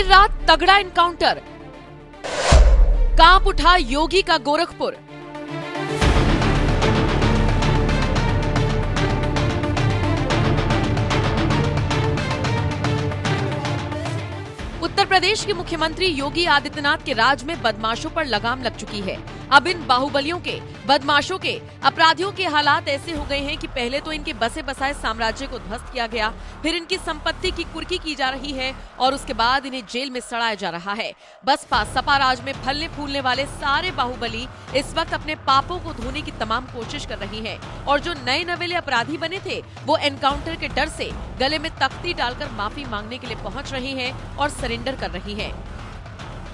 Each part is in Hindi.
देर रात तगड़ा एनकाउंटर, कांप उठा योगी का गोरखपुर। उत्तर प्रदेश के मुख्यमंत्री योगी आदित्यनाथ के राज में बदमाशों पर लगाम लग चुकी है। अब इन बाहुबलियों के, बदमाशों के, अपराधियों के हालात ऐसे हो गए हैं कि पहले तो इनके बसे बसाए साम्राज्य को ध्वस्त किया गया, फिर इनकी संपत्ति की कुर्की की जा रही है और उसके बाद इन्हें जेल में सड़ाया जा रहा है। बसपा सपा राज में फलने फूलने वाले सारे बाहुबली इस वक्त अपने पापों को धोने की तमाम कोशिश कर रही है और जो नए नवेले अपराधी बने थे वो एनकाउंटर के डर से गले में तख्ती डालकर माफी मांगने के लिए पहुंच रहे हैं और सरेंडर कर रही है।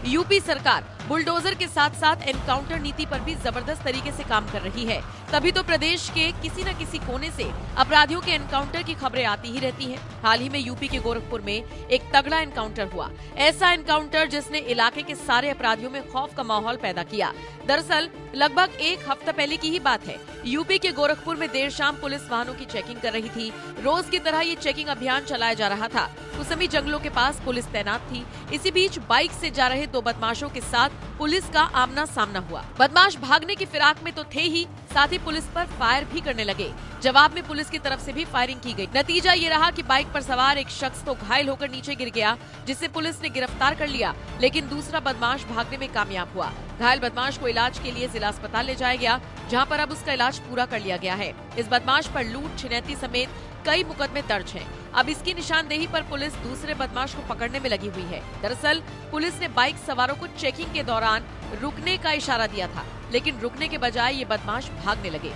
यूपी सरकार बुलडोजर के साथ साथ एनकाउंटर नीति पर भी जबरदस्त तरीके से काम कर रही है, तभी तो प्रदेश के किसी न किसी कोने से अपराधियों के एनकाउंटर की खबरें आती ही रहती हैं। हाल ही में यूपी के गोरखपुर में एक तगड़ा एनकाउंटर हुआ, ऐसा एनकाउंटर जिसने इलाके के सारे अपराधियों में खौफ का माहौल पैदा किया। दरअसल लगभग एक हफ्ता पहले की ही बात है। यूपी के गोरखपुर में देर शाम पुलिस वाहनों की चेकिंग कर रही थी। रोज की तरह ये चेकिंग अभियान चलाया जा रहा था। उस समय जंगलों के पास पुलिस तैनात थी। इसी बीच बाइक से जा रहे दो बदमाशों के साथ पुलिस का आमना सामना हुआ। बदमाश भागने की फिराक में तो थे ही, साथ ही पुलिस पर फायर भी करने लगे। जवाब में पुलिस की तरफ से भी फायरिंग की गई। नतीजा ये रहा कि बाइक पर सवार एक शख्स तो घायल होकर नीचे गिर गया, जिसे पुलिस ने गिरफ्तार कर लिया, लेकिन दूसरा बदमाश भागने में कामयाब हुआ। घायल बदमाश को इलाज के लिए जिला अस्पताल ले जाया गया, जहां पर अब उसका इलाज पूरा कर लिया गया है। इस बदमाश पर लूट, छिनैती समेत कई मुकदमे दर्ज हैं। अब इसकी निशानदेही पर पुलिस दूसरे बदमाश को पकड़ने में लगी हुई है। दरअसल पुलिस ने बाइक सवारों को चेकिंग के दौरान रुकने का इशारा दिया था, लेकिन रुकने के बजाय ये बदमाश भागने लगे।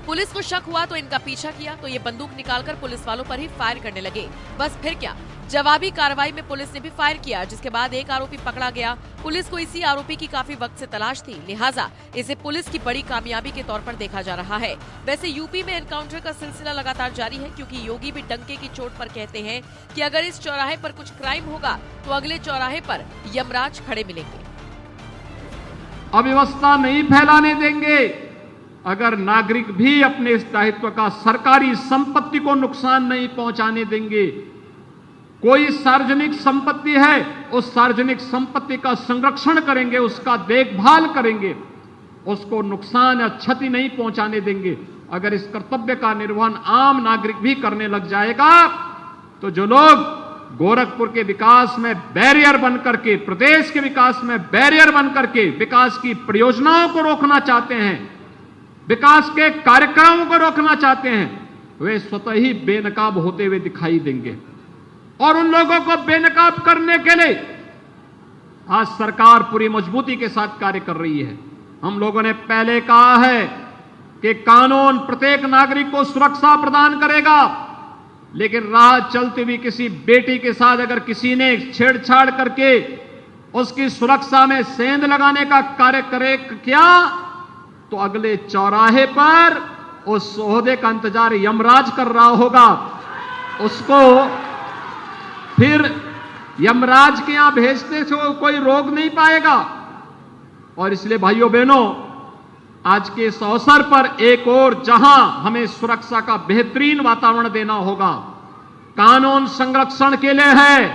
पुलिस को शक हुआ तो इनका पीछा किया तो ये बंदूक निकालकर पुलिस वालों पर ही फायर करने लगे। बस फिर क्या, जवाबी कार्रवाई में पुलिस ने भी फायर किया, जिसके बाद एक आरोपी पकड़ा गया। पुलिस को इसी आरोपी की काफी वक्त से तलाश थी, लिहाजा इसे पुलिस की बड़ी कामयाबी के तौर पर देखा जा रहा है। वैसे यूपी में एनकाउंटर का सिलसिला लगातार जारी है, क्योंकि योगी भी डंके की चोट पर कहते हैं कि अगर इस चौराहे पर कुछ क्राइम होगा तो अगले चौराहे पर यमराज खड़े मिलेंगे। अव्यवस्था नहीं फैलाने देंगे। अगर नागरिक भी अपने इस दायित्व का, सरकारी संपत्ति को नुकसान नहीं पहुंचाने देंगे। कोई सार्वजनिक संपत्ति है, उस सार्वजनिक संपत्ति का संरक्षण करेंगे, उसका देखभाल करेंगे, उसको नुकसान या क्षति नहीं पहुंचाने देंगे। अगर इस कर्तव्य का निर्वहन आम नागरिक भी करने लग जाएगा तो जो लोग गोरखपुर के विकास में बैरियर बनकर के, प्रदेश के विकास में बैरियर बनकर के विकास की परियोजनाओं को रोकना चाहते हैं, विकास के कार्यक्रमों को रोकना चाहते हैं, वे स्वतः ही बेनकाब होते हुए दिखाई देंगे। और उन लोगों को बेनकाब करने के लिए आज सरकार पूरी मजबूती के साथ कार्य कर रही है। हम लोगों ने पहले कहा है कि कानून प्रत्येक नागरिक को सुरक्षा प्रदान करेगा, लेकिन राह चलती हुई किसी बेटी के साथ अगर किसी ने छेड़छाड़ करके उसकी सुरक्षा में सेंध लगाने का कार्य करे किया तो अगले चौराहे पर उस ओहदे का इंतजार यमराज कर रहा होगा। उसको फिर यमराज के यहां भेजने से कोई रोक नहीं पाएगा। और इसलिए भाइयों बहनों, आज के इस अवसर पर एक और जहां हमें सुरक्षा का बेहतरीन वातावरण देना होगा, कानून संरक्षण के लिए है।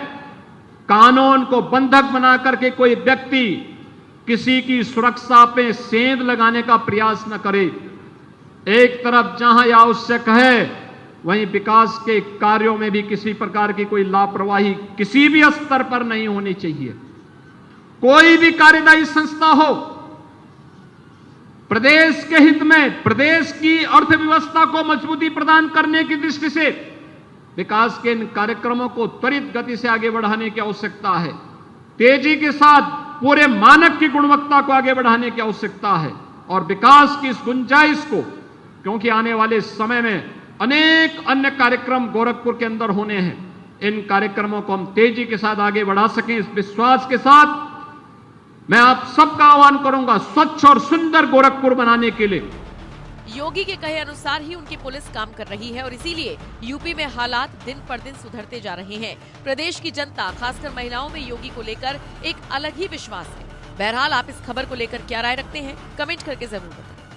कानून को बंधक बना करके कोई व्यक्ति किसी की सुरक्षा पे सेंध लगाने का प्रयास न करे। एक तरफ जहां यह आवश्यक है, वहीं विकास के कार्यों में भी किसी प्रकार की कोई लापरवाही किसी भी स्तर पर नहीं होनी चाहिए। कोई भी कार्यदायी संस्था हो, प्रदेश के हित में, प्रदेश की अर्थव्यवस्था को मजबूती प्रदान करने की दृष्टि से विकास के इन कार्यक्रमों को त्वरित गति से आगे बढ़ाने की आवश्यकता है। तेजी के साथ पूरे मानक की गुणवत्ता को आगे बढ़ाने की आवश्यकता है और विकास की इस गुंजाइश को, क्योंकि आने वाले समय में अनेक अन्य कार्यक्रम गोरखपुर के अंदर होने हैं, इन कार्यक्रमों को हम तेजी के साथ आगे बढ़ा सकें, इस विश्वास के साथ मैं आप सबका आह्वान करूंगा स्वच्छ और सुंदर गोरखपुर बनाने के लिए। योगी के कहे अनुसार ही उनकी पुलिस काम कर रही है और इसीलिए यूपी में हालात दिन पर दिन सुधरते जा रहे हैं। प्रदेश की जनता, खासकर महिलाओं में योगी को लेकर एक अलग ही विश्वास है। बहरहाल आप इस खबर को लेकर क्या राय रखते हैं, कमेंट करके जरूर बताएं।